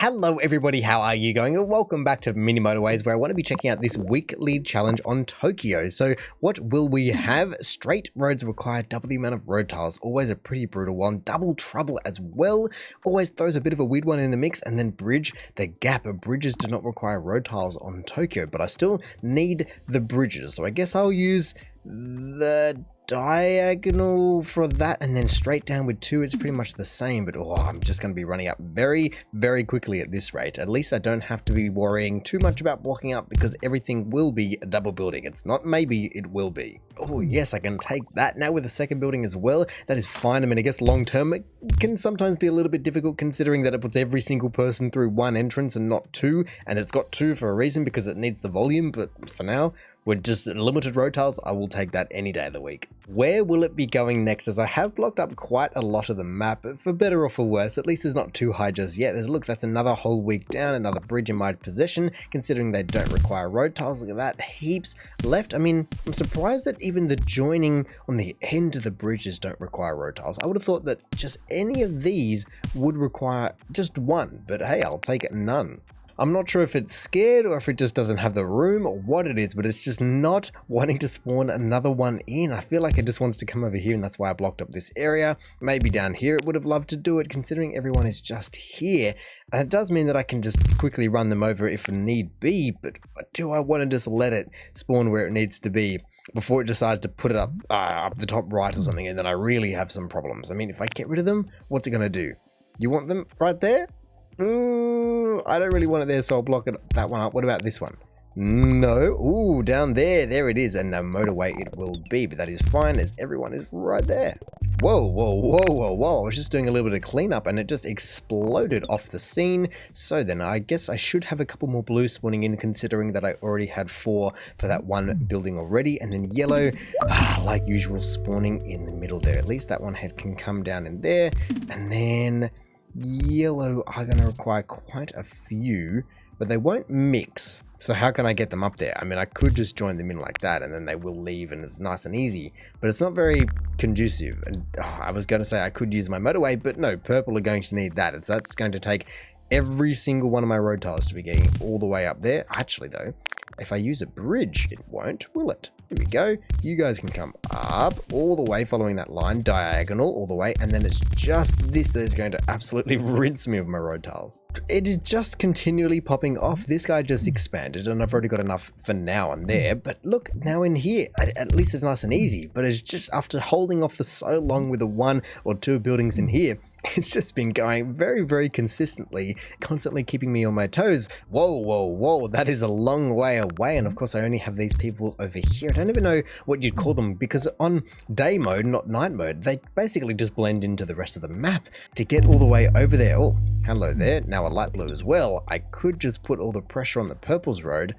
Hello everybody, how are you going? And welcome back to Mini Motorways, where I want to be checking out this weekly challenge on Tokyo. So what will we have? Straight roads require double the amount of road tiles. Always a pretty brutal one. Double trouble as well. Always throws a bit of a weird one in the mix. And then bridge the gap. Bridges do not require road tiles on Tokyo, but I still need the bridges. So I guess I'll use the diagonal for that, and then straight down with 2. It's pretty much the same, but I'm just going to be running up very quickly at this rate. At least I don't have to be worrying too much about blocking up, because everything will be a double building. It's not maybe, it will be. Oh yes, I can take that now with the second building as well. That is fine. I mean, I guess long term it can sometimes be a little bit difficult, considering that it puts every single person through one entrance and not 2, and it's got 2 for a reason, because it needs the volume. But for now, with just limited road tiles, I will take that any day of the week. Where will it be going next? As I have blocked up quite a lot of the map, for better or for worse. At least it's not too high just yet. Look, that's another whole week down, another bridge in my possession, considering they don't require road tiles. Look at that, heaps left. I mean, I'm surprised that even the joining on the end of the bridges don't require road tiles. I would have thought that just any of these would require just one, but hey, I'll take it none. I'm not sure if it's scared or if it just doesn't have the room or what it is, but it's just not wanting to spawn another one in. I feel like it just wants to come over here, and that's why I blocked up this area. Maybe down here it would have loved to do it, considering everyone is just here. And it does mean that I can just quickly run them over if need be, but do I want to just let it spawn where it needs to be before it decides to put it up the top right or something, and then I really have some problems? I mean, if I get rid of them, what's it going to do? You want them right there? I don't really want it there, so I'll block that one up. What about this one? No. Ooh, down there. There it is. And a motorway it will be, but that is fine as everyone is right there. Whoa. I was just doing a little bit of cleanup and it just exploded off the scene. So then I guess I should have a couple more blue spawning in, considering that I already had 4 for that one building already. And then yellow, like usual, spawning in the middle there. At least that one head can come down in there. And then yellow are going to require quite a few, but they won't mix. So how can I get them up there? I mean, I could just join them in like that, and then they will leave, and it's nice and easy, but it's not very conducive. And I was going to say I could use my motorway, but no, purple are going to need that. That's going to take every single one of my road tiles to be getting all the way up there. Actually though, if I use a bridge, it won't, will it? Here we go. You guys can come up all the way following that line, diagonal all the way, and then it's just this that is going to absolutely rinse me of my road tiles. It is just continually popping off. This guy just expanded, and I've already got enough for now and there, but look, now in here, at least it's nice and easy, but it's just after holding off for so long with the 1 or 2 buildings in here, it's just been going very consistently, constantly keeping me on my toes. Whoa, that is a long way away. And of course I only have these people over here. I don't even know what you'd call them, because on day mode, not night mode, they basically just blend into the rest of the map. To get all the way over there, oh, hello there, now a light blue as well. I could just put all the pressure on the purple's road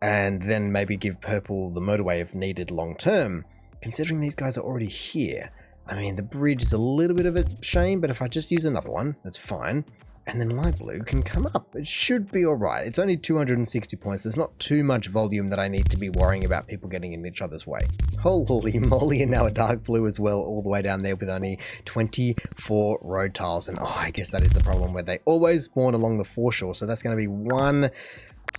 and then maybe give purple the motorway if needed long term, considering these guys are already here. I mean, the bridge is a little bit of a shame, but if I just use another one, that's fine. And then light blue can come up. It should be all right. It's only 260 points. There's not too much volume that I need to be worrying about people getting in each other's way. Holy moly, and now a dark blue as well, all the way down there with only 24 road tiles. And I guess that is the problem, where they always spawn along the foreshore. So that's going to be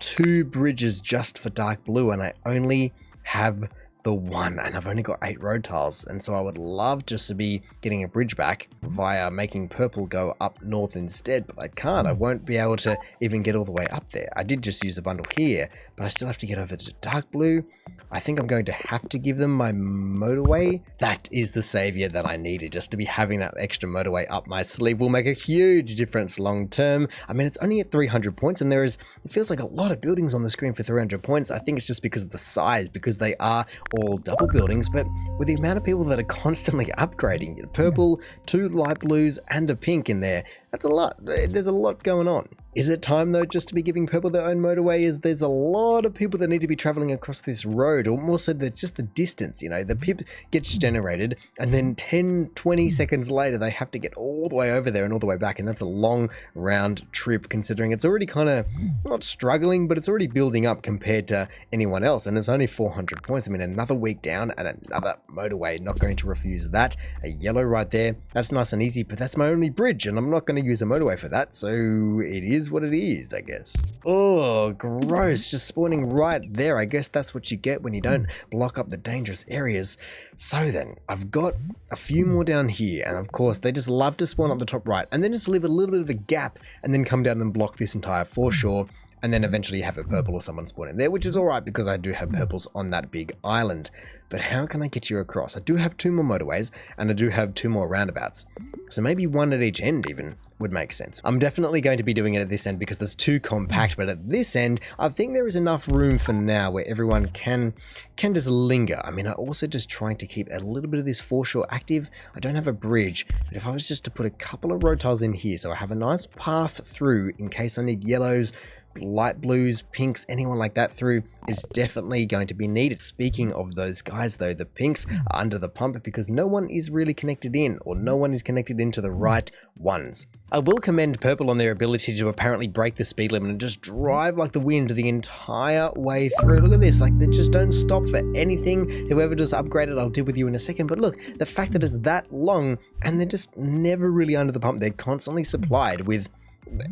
2 bridges just for dark blue, and I only have the 1, and I've only got 8 road tiles, and so I would love just to be getting a bridge back via making purple go up north instead, but I can't. I won't be able to even get all the way up there. I did just use a bundle here, but I still have to get over to dark blue. I think I'm going to have to give them my motorway. That is the savior that I needed. Just to be having that extra motorway up my sleeve will make a huge difference long term. I mean, it's only at 300 points, and it feels like a lot of buildings on the screen for 300 points. I think it's just because of the size, because they are all double buildings, but with the amount of people that are constantly upgrading, purple, 2 light blues, and a pink in there, that's a lot. There's a lot going on. Is it time though just to be giving purple their own motorway? There's a lot of people that need to be traveling across this road, or more so that's just the distance, you know, the pip gets generated and then 10-20 seconds later they have to get all the way over there and all the way back, and that's a long round trip, considering it's already kind of not struggling, but it's already building up compared to anyone else, and it's only 400 points. I mean, another week down and another motorway, not going to refuse that. A yellow right there, that's nice and easy, but that's my only bridge and I'm not going to use a motorway for that, so it is is what it is, I guess. Oh, gross. Just spawning right there. I guess that's what you get when you don't block up the dangerous areas. So then, I've got a few more down here, and of course, they just love to spawn up the top right, and then just leave a little bit of a gap, and then come down and block this entire foreshore, and then eventually have a purple or someone spawn in there, which is alright because I do have purples on that big island. But how can I get you across? I do have 2 more motorways, and I do have 2 more roundabouts. So maybe one at each end even would make sense. I'm definitely going to be doing it at this end because there's too compact, but at this end, I think there is enough room for now where everyone can just linger. I mean, I'm also just trying to keep a little bit of this foreshore active. I don't have a bridge, but if I was just to put a couple of road tiles in here, so I have a nice path through in case I need yellows, light blues, pinks, anyone like that through is definitely going to be needed. Speaking of those guys though, the pinks are under the pump because no one is really connected in, or no one is connected into the right ones. I will commend purple on their ability to apparently break the speed limit and just drive like the wind the entire way through. Look at this, like they just don't stop for anything. Whoever just upgraded, I'll deal with you in a second. But look, the fact that it's that long and they're just never really under the pump, they're constantly supplied with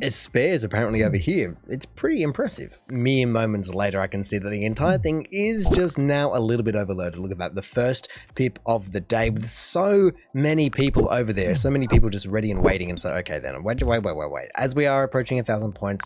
spares apparently over here. It's pretty impressive. Mere moments later, I can see that the entire thing is just now a little bit overloaded. Look at that, the first pip of the day with so many people over there. So many people just ready and waiting. And so, okay then, wait. As we are approaching 1,000 points,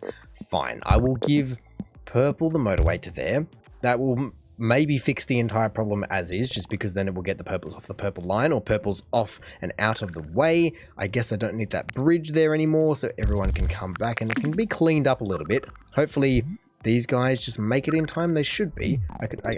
fine. I will give purple the motorway to there. That will maybe fix the entire problem as is, just because then it will get the purples off the purple line, or purples off and out of the way. I guess I don't need that bridge there anymore, so everyone can come back and it can be cleaned up a little bit. Hopefully these guys just make it in time. They should be.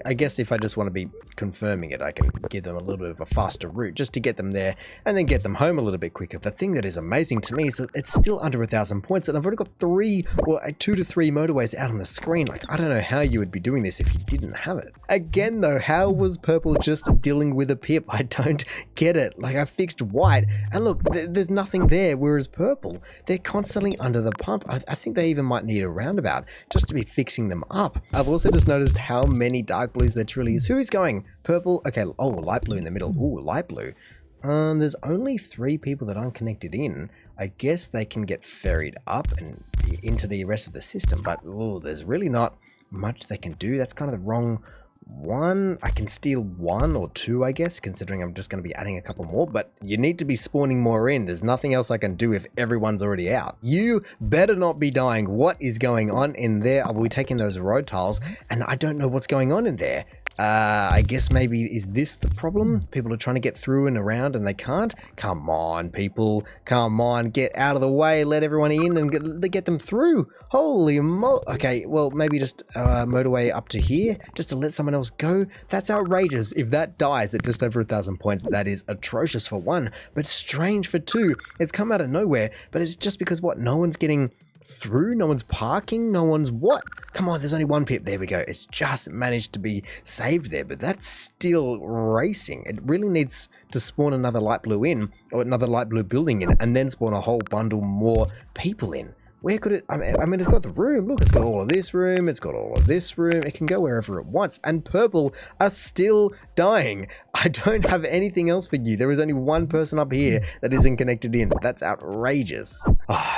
I guess if I just want to be confirming it, I can give them a little bit of a faster route just to get them there and then get them home a little bit quicker. The thing that is amazing to me is that it's still under 1,000 points and I've already got 2 to 3 motorways out on the screen. Like, I don't know how you would be doing this if you didn't have it. Again though, how was purple just dealing with a pip? I don't get it. Like, I fixed white and look, there's nothing there, whereas purple, they're constantly under the pump. I think they even might need a roundabout just to be fixing them up. I've also just noticed how many dark blues there truly is. Who's going? Purple? Okay, oh, light blue in the middle. Ooh, light blue. There's only 3 people that aren't connected in. I guess they can get ferried up and into the rest of the system, but ooh, there's really not much they can do. That's kind of the wrong one. I can steal 1 or 2, I guess, considering I'm just going to be adding a couple more, but you need to be spawning more in. There's nothing else I can do if everyone's already out. You better not be dying. What is going on in there? Are we taking those road tiles? And I don't know what's going on in there. I guess maybe, is this the problem? People are trying to get through and around and they can't? Come on, people. Come on, get out of the way. Let everyone in and get them through. Holy mo... Okay, well, maybe just motorway up to here just to let someone else go. That's outrageous. If that dies at just over 1,000 points, that is atrocious for 1, but strange for 2. It's come out of nowhere, but it's just because, what, no one's getting through? No one's parking? No one's what? Come on, there's only 1 pip. There we go. It's just managed to be saved there, but that's still racing. It really needs to spawn another light blue in, or another light blue building in, and then spawn a whole bundle more people in. Where could it... I mean, it's got the room. Look, it's got all of this room. It's got all of this room. It can go wherever it wants. And purple are still dying. I don't have anything else for you. There is only 1 person up here that isn't connected in. That's outrageous.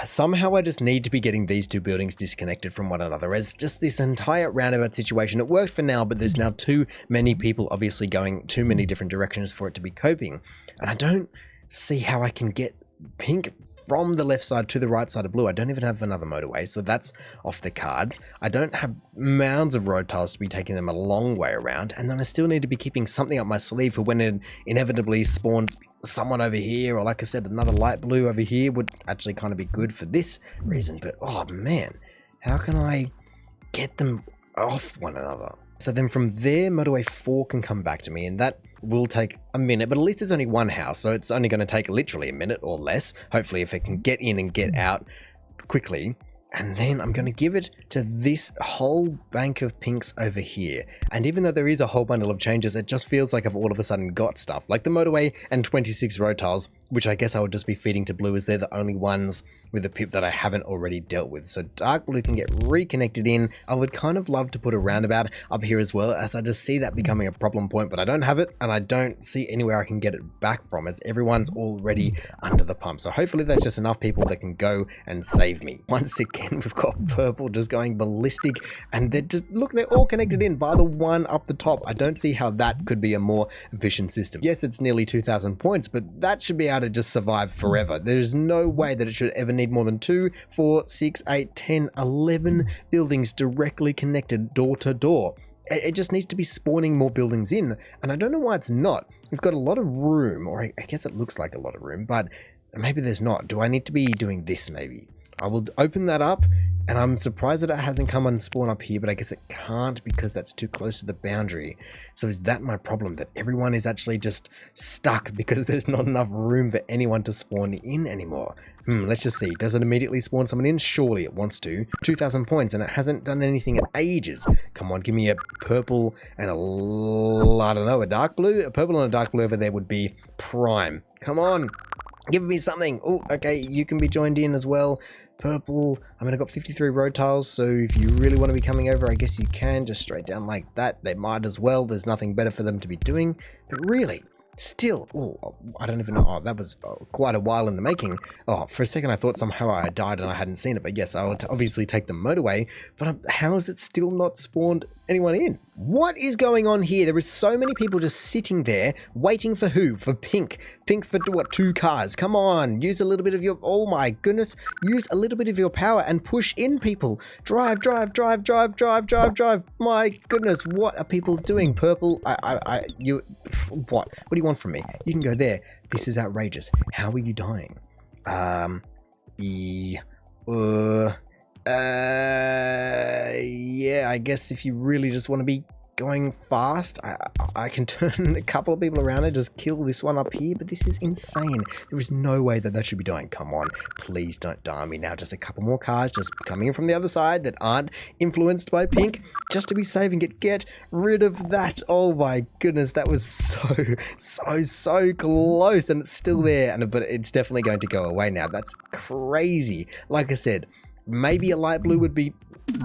Somehow I just need to be getting these 2 buildings disconnected from one another, as just this entire roundabout situation. It worked for now, but there's now too many people obviously going too many different directions for it to be coping. And I don't see how I can get pink from the left side to the right side of blue. I don't even have another motorway, so that's off the cards. I don't have mounds of road tiles to be taking them a long way around, and then I still need to be keeping something up my sleeve for when it inevitably spawns someone over here, or like I said, another light blue over here would actually kind of be good for this reason. But oh man, how can I get them off one another? So then from there, motorway 4 can come back to me, and that will take a minute, but at least it's only 1 house, so it's only going to take literally a minute or less, hopefully, if it can get in and get out quickly. And then I'm going to give it to this whole bank of pinks over here. And even though there is a whole bundle of changes, it just feels like I've all of a sudden got stuff. Like the motorway and 26 road tiles which I guess I would just be feeding to blue as they're the only ones with a pip that I haven't already dealt with. So dark blue can get reconnected in. I would kind of love to put a roundabout up here as well, as I just see that becoming a problem point, but I don't have it and I don't see anywhere I can get it back from, as everyone's already under the pump. So hopefully that's just enough people that can go and save me. Once again, we've got purple just going ballistic, and they're just, look, they're all connected in by the one up the top. I don't see how that could be a more efficient system. Yes, it's nearly 2,000 points, but that should be able to just survive forever. There's no way that it should ever need more than 2, 4, 6, 8, 10, 11 buildings directly connected door to door. It just needs to be spawning more buildings in, and I don't know why it's not. It's got a lot of room, or I guess it looks like a lot of room, but maybe there's not. Do I need to be doing this maybe? I will open that up, and I'm surprised that it hasn't come and spawn up here, but I guess it can't because that's too close to the boundary. So is that my problem, that everyone is actually just stuck because there's not enough room for anyone to spawn in anymore? Let's just see. Does it immediately spawn someone in? Surely it wants to. 2,000 points, and it hasn't done anything in ages. Come on, give me a purple and I don't know, a dark blue? A purple and a dark blue over there would be prime. Come on, give me something. Oh, okay, you can be joined in as well. Purple, I mean, I've got 53 road tiles, so if you really want to be coming over, I guess you can just straight down like that. They might as well. There's nothing better for them to be doing, but really, still, oh, I don't even know. Oh, that was quite a while in the making. Oh, for a second I thought somehow I died and I hadn't seen it, but yes, I would obviously take the motorway, but how is it still not spawned anyone in? What is going on here? There is so many people just sitting there waiting for who? For pink. Pink for what? 2 cars. Come on, use a little bit of your, oh my goodness, use a little bit of your power and push in people. Drive, drive, drive, drive, drive, drive, drive. My goodness, what are people doing? Purple, you, what do you want from me? You can go there. This is outrageous. How are you dying? Yeah, I guess if you really just want to be going fast, I can turn a couple of people around and just kill this one up here, but this is insane. There is no way that should be dying. Come on, please don't die on me now. Just a couple more cars just coming in from the other side that aren't influenced by pink, just to be safe and get rid of that. Oh my goodness, that was so close, and it's still there, but it's definitely going to go away now. That's crazy. Like I said, maybe a light blue would be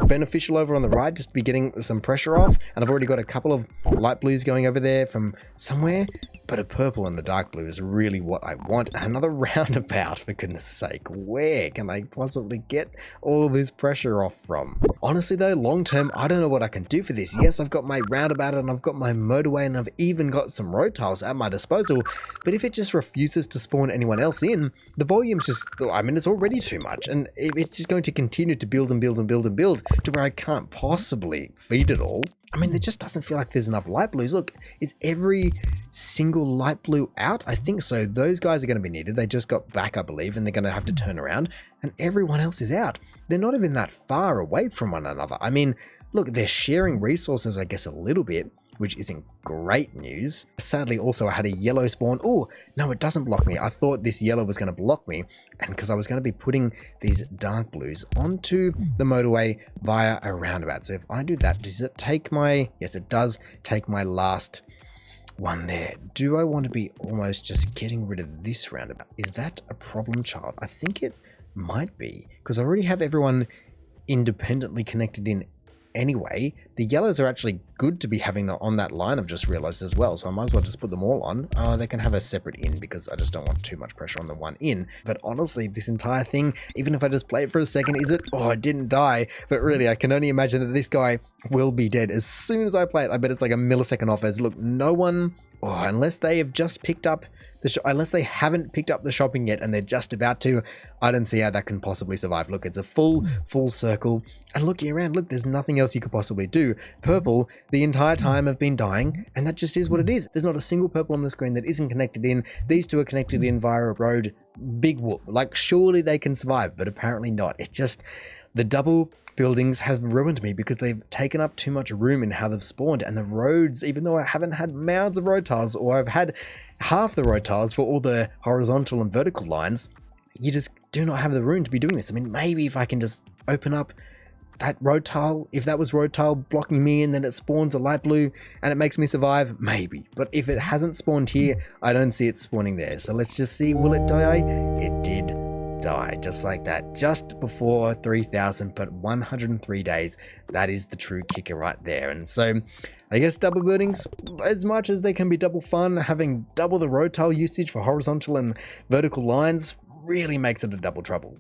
beneficial over on the right, just to be getting some pressure off, and I've already got a couple of light blues going over there from somewhere, but a purple and the dark blue is really what I want. Another roundabout, for goodness sake. Where can I possibly get all this pressure off from? Honestly though, long term, I don't know what I can do for this. Yes, I've got my roundabout and I've got my motorway and I've even got some road tiles at my disposal, but if it just refuses to spawn anyone else in, the volume's just, I mean, it's already too much, and it's just going to continue to build and build and build and build to where I can't possibly feed it all. I mean, there just doesn't feel like there's enough light blues. Look, is every single light blue out? I think so. Those guys are going to be needed. They just got back, I believe, and they're going to have to turn around, and everyone else is out. They're not even that far away from one another. I mean, look, they're sharing resources, I guess, a little bit, which isn't great news. Sadly, also, I had a yellow spawn. Oh, no, it doesn't block me. I thought this yellow was going to block me, and because I was going to be putting these dark blues onto the motorway via a roundabout. So if I do that, does it take my... Yes, it does take my last one there. Do I want to be almost just getting rid of this roundabout? Is that a problem child? I think it might be, because I already have everyone independently connected in anyway. The yellows are actually good to be having on that line, I've just realized as well, so I might as well just put them all on. They can have a separate in because I just don't want too much pressure on the one in. But honestly, this entire thing, even if I just play it for a second, is it? Oh, I didn't die, but really I can only imagine that this guy will be dead as soon as I play it. I bet it's like a millisecond off, as look, no one, unless they have just picked up unless they haven't picked up the shopping yet and they're just about to, I don't see how that can possibly survive. Look, it's a full circle, and looking around, look, there's nothing else you could possibly do. Purple, the entire time, have been dying, and that just is what it is. There's not a single purple on the screen that isn't connected in. These two are connected in via a road. Big whoop. Like, surely they can survive, but apparently not. It's just, the double buildings have ruined me because they've taken up too much room in how they've spawned, and the roads, even though I haven't had mounds of road tiles, or I've had half the road tiles for all the horizontal and vertical lines, you just do not have the room to be doing this. I mean, maybe if I can just open up that road tile, if that was road tile blocking me and then it spawns a light blue and it makes me survive, maybe. But if it hasn't spawned here, I don't see it spawning there. So let's just see, will it die? It did die, just like that, just before 3,000, but 103 days. That is the true kicker right there. And so I guess double buildings, as much as they can be double fun, having double the road tile usage for horizontal and vertical lines really makes it a double trouble.